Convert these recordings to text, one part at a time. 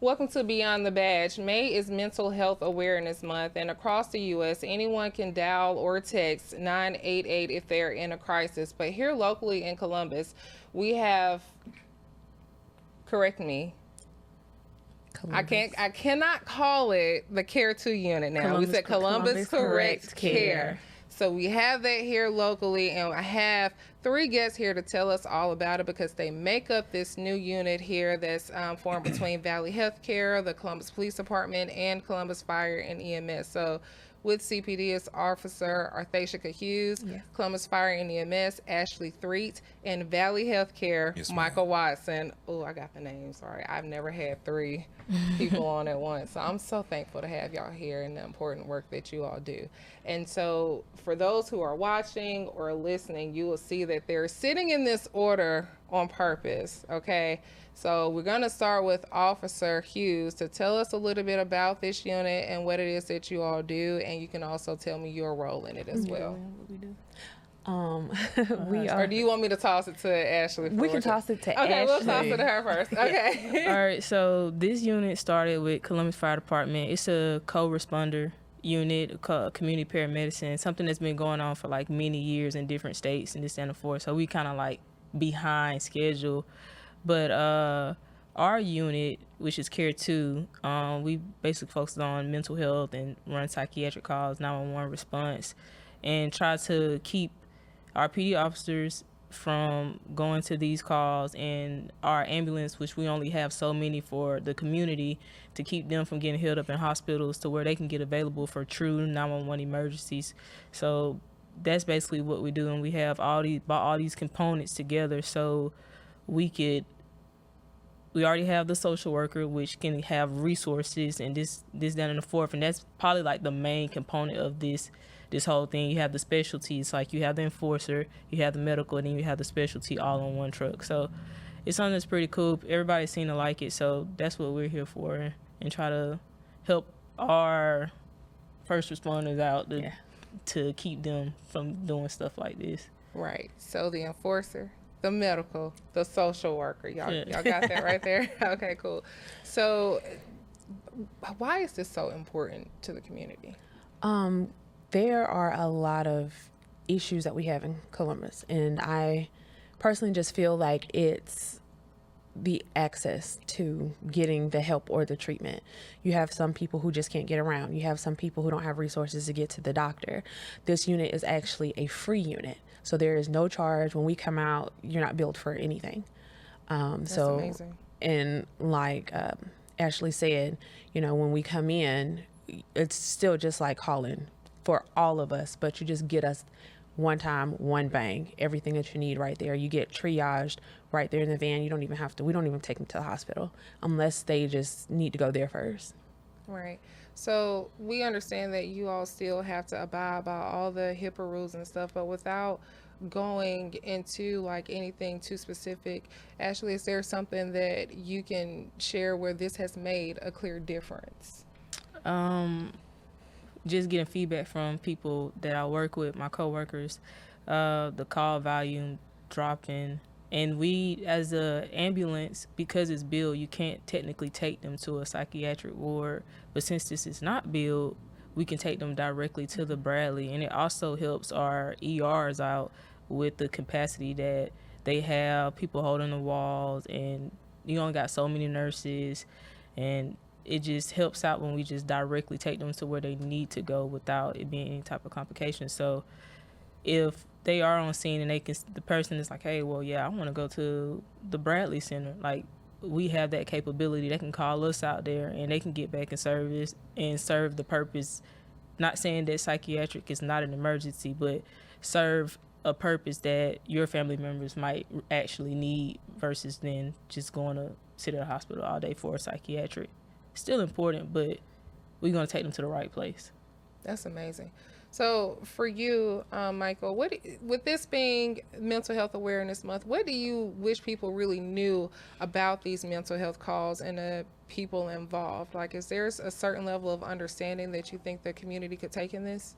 Welcome to Beyond the Badge. May is Mental Health Awareness Month, and across the U.S., anyone can dial or text 988 if they're in a crisis. But here locally in Columbus, we have, correct me, Columbus. I cannot call it the Care 2 unit now. We said Columbus Correct Care. So we have that here locally, and I have 3 guests here to tell us all about it because they make up this new unit here that's formed between Valley Healthcare, the Columbus Police Department, and Columbus Fire and EMS. So with CPD is Officer Arthashika Hughes, Columbus Fire and EMS, Ashley Threatt, and Valley Healthcare, Michael Watson. Oh, I got the name, sorry. I've never had 3 people on at once. So I'm so thankful to have y'all here and the important work that you all do. And so for those who are watching or listening, you will see that they're sitting in this order on purpose, okay? So we're gonna start with Officer Hughes to tell us a little bit about this unit and what it is that you all do, and you can also tell me your role in it as well. What we do. Or do you want me to toss it to Ashley? We can toss it to Ashley. Okay, we'll toss it to her first. Okay. All right, so this unit started with Columbus Fire Department. It's a co-responder unit, community paramedicine, something that's been going on for like many years in different states and this and the fourth. So we kind of like behind schedule. But our unit, which is Care 2, we basically focus on mental health and run psychiatric calls, 911 response, and try to keep our PD officers from going to these calls, and our ambulance, which we only have so many for the community, to keep them from getting held up in hospitals to where they can get available for true 911 emergencies. So that's basically what we do, and we have all these components together so we already have the social worker, which can have resources and this, down in the fourth, and that's probably like the main component of this whole thing. You have the specialties, like you have the enforcer, you have the medical, and then you have the specialty all on one truck. So it's something that's pretty cool. Everybody's seemed to like it, so that's what we're here for, and try to help our first responders out to keep them from doing stuff like this. Right. So the enforcer, the medical, the social worker. Y'all got that right there? Okay, cool. So why is this so important to the community? There are a lot of issues that we have in Columbus, and I personally just feel like it's the access to getting the help or the treatment. You have some people who just can't get around. You have some people who don't have resources to get to the doctor. This unit is actually a free unit, so there is no charge. When we come out, you're not billed for anything. That's amazing. And like Ashley said, when we come in, it's still just like calling for all of us, but you just get us one time, one bang, everything that you need right there. You get triaged right there in the van. We don't even take them to the hospital unless they just need to go there first. Right. So we understand that you all still have to abide by all the HIPAA rules and stuff, but without going into like anything too specific, Ashley, is there something that you can share where this has made a clear difference? Just getting feedback from people that I work with, my coworkers, the call volume dropping. And we, as a ambulance, because it's billed, you can't technically take them to a psychiatric ward. But since this is not billed, we can take them directly to the Bradley. And it also helps our ERs out with the capacity that they have, people holding the walls, and you only got so many nurses. And it just helps out when we just directly take them to where they need to go without it being any type of complication. So if they are on scene and the person is like, hey, well, yeah, I want to go to the Bradley Center, like, we have that capability. They can call us out there and they can get back in service and serve the purpose. Not saying that psychiatric is not an emergency, but serve a purpose that your family members might actually need versus then just going to sit at a hospital all day for a psychiatric. Still important, but we're going to take them to the right place. That's amazing. So for you, Michael, with this being Mental Health Awareness Month, what do you wish people really knew about these mental health calls and the people involved? Like, is there a certain level of understanding that you think the community could take in this?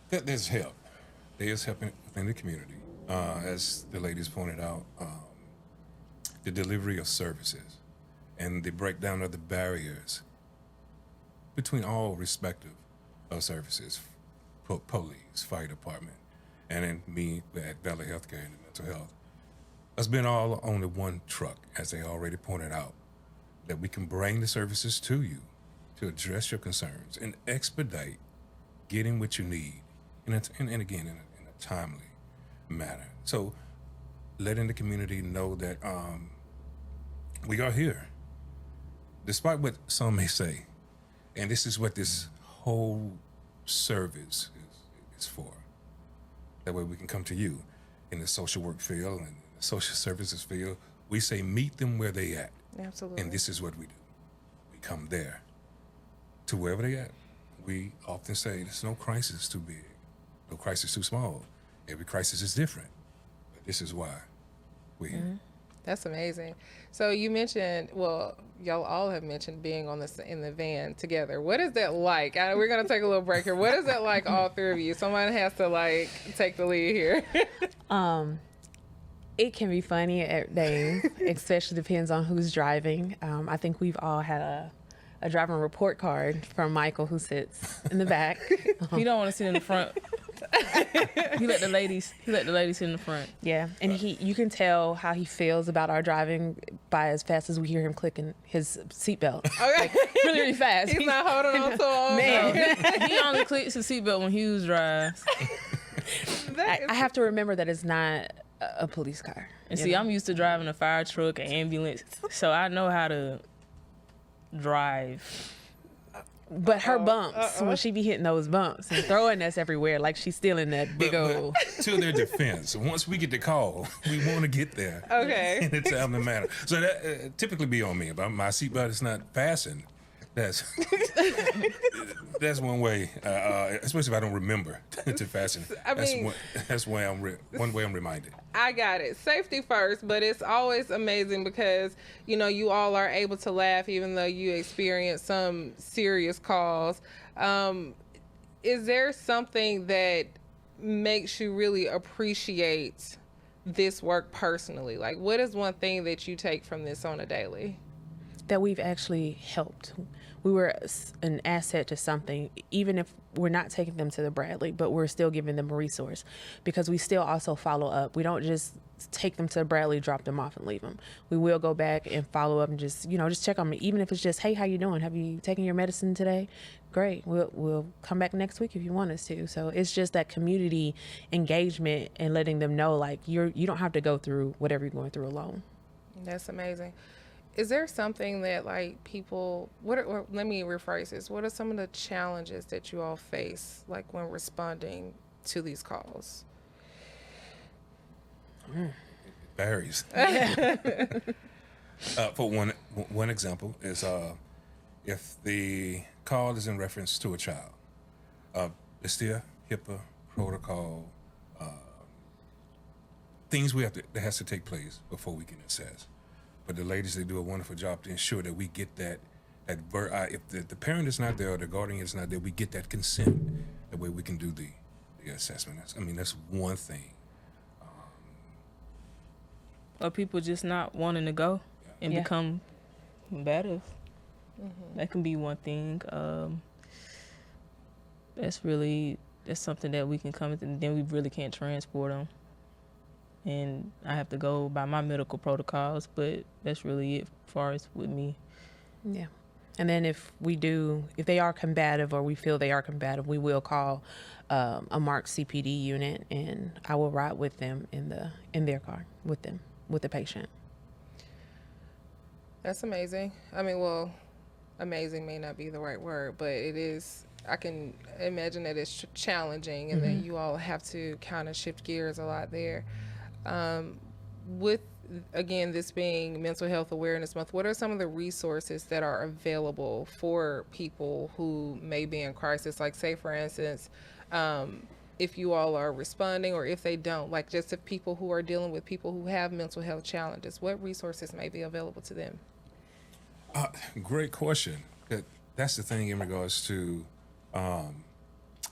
There's help. There's help within the community. As the ladies pointed out, the delivery of services and the breakdown of the barriers between all respective services, police, fire department, and then me at Valley Healthcare and mental health. Us being all on the one truck, as they already pointed out, that we can bring the services to you to address your concerns and expedite getting what you need, and again, in a timely manner. So letting the community know that we are here, despite what some may say. And this is what this whole service is for. That way we can come to you in the social work field and the social services field. We say meet them where they at. Absolutely. And this is what we do. We come there to wherever they at. We often say there's no crisis too big, no crisis too small. Every crisis is different. But this is why we're here. Mm-hmm. That's amazing. So you mentioned, well, y'all all have mentioned being on this in the van together. What is that like? We're gonna take a little break here. What is that like, all three of you? Someone has to like take the lead here. It can be funny at days, especially depends on who's driving. I think we've all had a driving report card from Michael, who sits in the back. He don't want to sit in the front. He let the ladies sit in the front. Yeah, and you can tell how he feels about our driving by as fast as we hear him clicking his seatbelt. Okay. Like, really, really fast. He's not holding on so long. Man. He only clicks his seatbelt when Hughes drives. I have to remember that it's not a police car. And see, I'm used to driving a fire truck, an ambulance, so I know how to drive. But her bumps, when she be hitting those bumps and throwing us everywhere, like she's still in that big old. To their defense, once we get the call, we want to get there. Okay. In a timely manner. So that typically be on me. If my seatbelt is not fastened, that's one way. Especially if I don't remember to fasten. That's one way I'm reminded. I got it. Safety first, but it's always amazing because, you all are able to laugh even though you experience some serious calls. Is there something that makes you really appreciate this work personally? Like, what is one thing that you take from this on a daily? That we've actually helped. We were an asset to something, even if we're not taking them to the Bradley, but we're still giving them a resource because we still also follow up. We don't just take them to the Bradley, drop them off and leave them. We will go back and follow up and just check on them. Even if it's just, hey, how you doing? Have you taken your medicine today? Great. We'll come back next week if you want us to. So it's just that community engagement and letting them know, like, you don't have to go through whatever you're going through alone. That's amazing. Is there something that let me rephrase this. What are some of the challenges that you all face, like when responding to these calls? It varies. For one example is if the call is in reference to a child, there's still HIPAA protocol, things that has to take place before we can assess. But the ladies, they do a wonderful job to ensure that we get that if the parent is not there or the guardian is not there, we get that consent. That way we can do the assessment. That's one thing. Or people just not wanting to go and become combative. Mm-hmm. That can be one thing. That's something that we can come with, and then we really can't transport them. And I have to go by my medical protocols, but that's really it as far as with me. Yeah. And then if they are combative or we feel they are combative, we will call a marked CPD unit, and I will ride with them in their car with them, with the patient. That's amazing. Amazing may not be the right word, but it is. I can imagine that it's challenging and that you all have to kind of shift gears a lot there. With, again, this being Mental Health Awareness Month, what are some of the resources that are available for people who may be in crisis? Like, say, for instance, if you all are responding, or if they don't, like just if people who are dealing with people who have mental health challenges, what resources may be available to them? Great question. That's the thing in regards to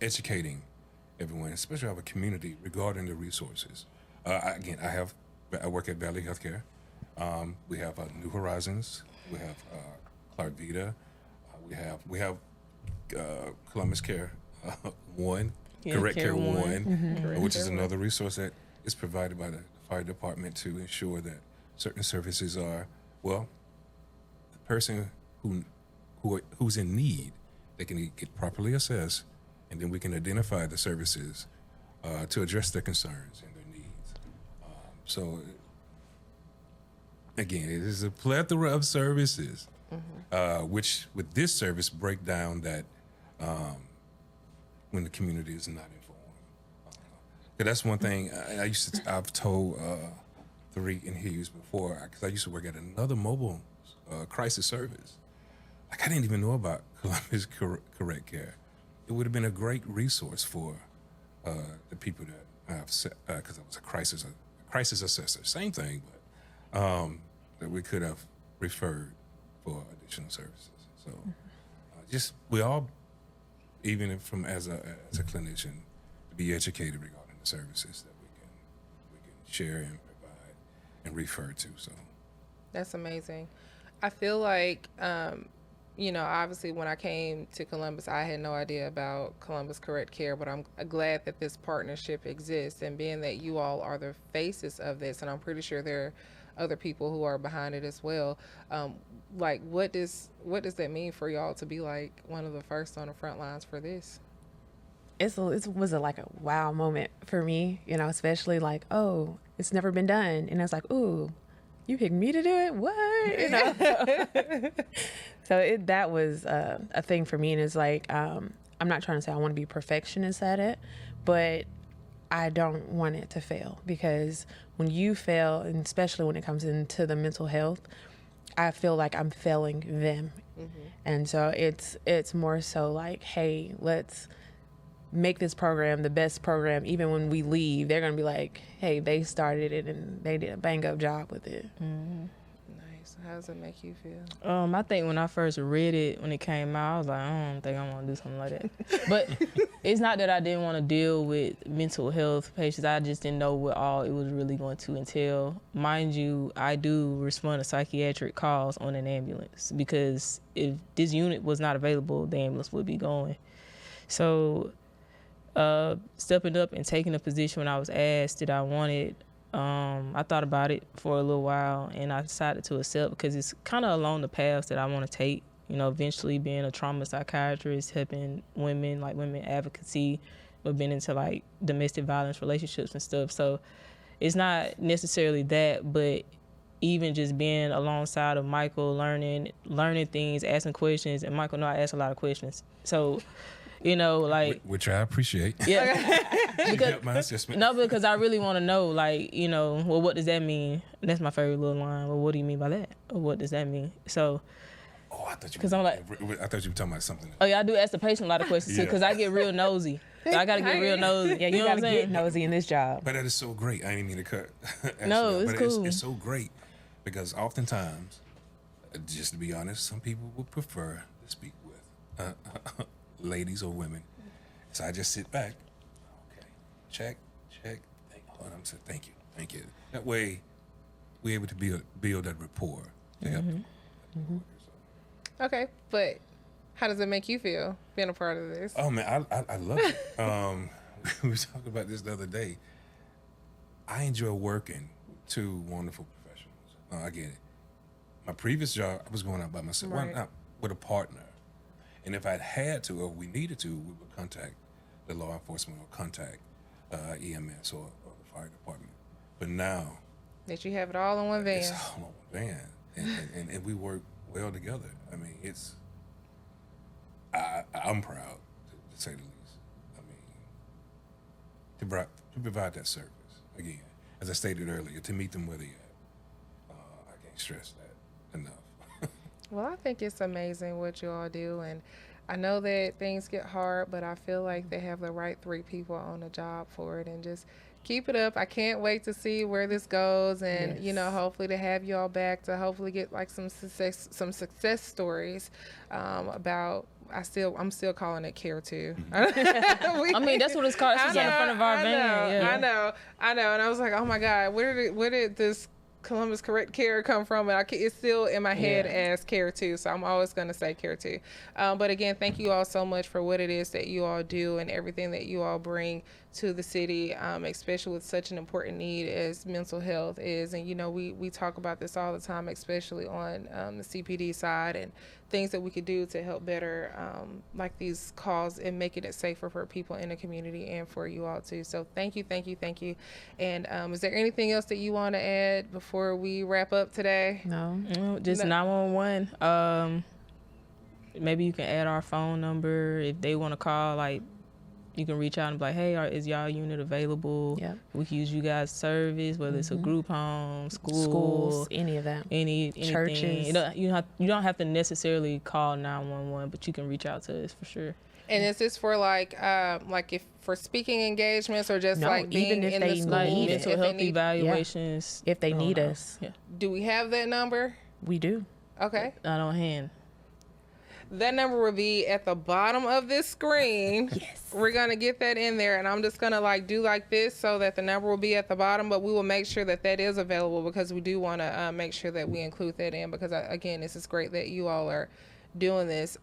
educating everyone, especially our community, regarding the resources. I work at Valley Healthcare. We have New Horizons. We have Clark Vita. We have Columbus Care 1, Correct Care 1, which is another resource that is provided by the fire department to ensure that certain services are, well, the person who's in need, they can get properly assessed, and then we can identify the services to address their concerns and their needs. So, again, it is a plethora of services, which with this service break down that when the community is not informed. That's one thing I've told Threatt and Hughes before, because I used to work at another mobile crisis service. Like, I didn't even know about Columbus Correct Care. It would have been a great resource for the people that I've set, because I was a crisis assessor, same thing, but that we could have referred for additional services. So just we all, even from as a clinician, to be educated regarding the services that we can share and provide and refer to. So that's amazing. I feel like obviously when I came to Columbus, I had no idea about Columbus Correct Care, but I'm glad that this partnership exists, and being that you all are the faces of this, and I'm pretty sure there are other people who are behind it as well. Like, what does that mean for y'all to be like one of the first on the front lines for this? It was like a wow moment for me, especially like, oh, it's never been done. And I was like, ooh, you picked me to do it? What? So that was a thing for me. And it's like, I'm not trying to say I want to be perfectionist at it, but I don't want it to fail, because when you fail, and especially when it comes into the mental health, I feel like I'm failing them. And so it's more so like, hey, let's make this program the best program. Even when we leave, they're going to be like, hey, they started it and they did a bang up job with it. Nice. How does it make you feel? I think when I first read it, when it came out, I was like, I don't think I want to do something like that. But it's not that I didn't want to deal with mental health patients. I just didn't know what all it was really going to entail. Mind you, I do respond to psychiatric calls on an ambulance, because if this unit was not available, the ambulance would be going. So stepping up and taking a position when I was asked that I wanted, I thought about it for a little while, and I decided to accept, because it's kind of along the paths that I want to take. Eventually being a trauma psychiatrist, helping women, like women advocacy, but being into like domestic violence relationships and stuff. So it's not necessarily that, but even just being alongside of Michael, learning things, asking questions, and Michael, I ask a lot of questions. So, which I appreciate. Yeah. because I really want to know, well, what does that mean? That's my favorite little line. Well, what do you mean by that? Or what does that mean? So, I thought you were talking about something else. Oh yeah, I do ask the patient a lot of questions too, because I get real nosy. So I gotta get real nosy. Yeah, you gotta get nosy in this job. But that is so great. I didn't mean to cut. No, it's cool. It's so great, because oftentimes, just to be honest, some people would prefer to speak with ladies or women. So I just sit back. Okay, check. Hold on, I'm saying thank you. That way, we're able to build that rapport. Okay, but how does it make you feel being a part of this? Oh man, I love it. We were talking about this the other day. I enjoy working with two wonderful professionals. I get it. My previous job, I was going out by myself, Right. not with a partner. And if I had to, or we needed to, we would contact the law enforcement or contact EMS or the fire department. But now, That you have it all in one van. it's all on one van, and we work well together. I mean, I'm proud, to say the least. I mean, to provide that service. Again, as I stated earlier, to meet them where they at. I can't stress that enough. Well, I think it's amazing what you all do, and I know that things get hard, but I feel like they have the right 3 people on the job for it, and just keep it up. I can't wait to see where this goes, and hopefully to have you all back to hopefully get like some success stories about. I'm still calling it Care 2. I mean, that's what it's called. It's just in front of our van. I know. And I was like, oh my God, where did this Columbus Correct Care come from? And it's still in my head as Care 2, so I'm always going to say Care 2. But again, thank you all so much for what it is that you all do and everything that you all bring to the city, especially with such an important need as mental health is. And, you know, we talk about this all the time, especially on the CPD side, and things that we could do to help better like these calls and making it safer for people in the community and for you all too. So thank you. And is there anything else that you want to add before we wrap up today? No, just 911. Maybe you can add our phone number if they want to call. Like, you can reach out and be like, hey, is y'all unit available? Yep. We can use you guys' service, whether it's a group home, schools, any of that. Anything. Churches. You don't have to necessarily call 911, but you can reach out to us for sure. And is this for like if for speaking engagements or just like being even if in they the school? need mental health evaluations. If they need us. Yeah. Do we have that number? We do. Okay. Not on hand. That number will be at the bottom of this screen. Yes. We're going to get that in there, and I'm just going to do like this so that the number will be at the bottom, but we will make sure that that is available because we do want to make sure that we include that in because, again, this is great that you all are doing this.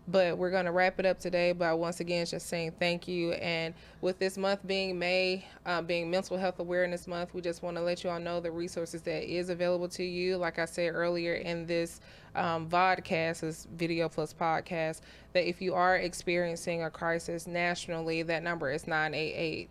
But we're going to wrap it up today by once again just saying thank you. And with this month being May, being Mental Health Awareness Month, we just want to let you all know the resources that is available to you. Like I said earlier in this vodcast, this video plus podcast, that if you are experiencing a crisis nationally, that number is 988.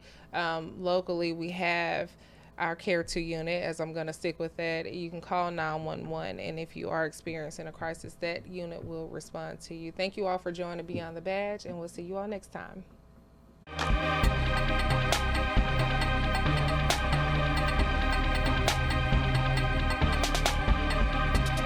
Locally, we have our Care 2 unit, as I'm going to stick with that. You can call 911, and if you are experiencing a crisis, that unit will respond to you. Thank you all for joining Beyond the Badge, and we'll see you all next time.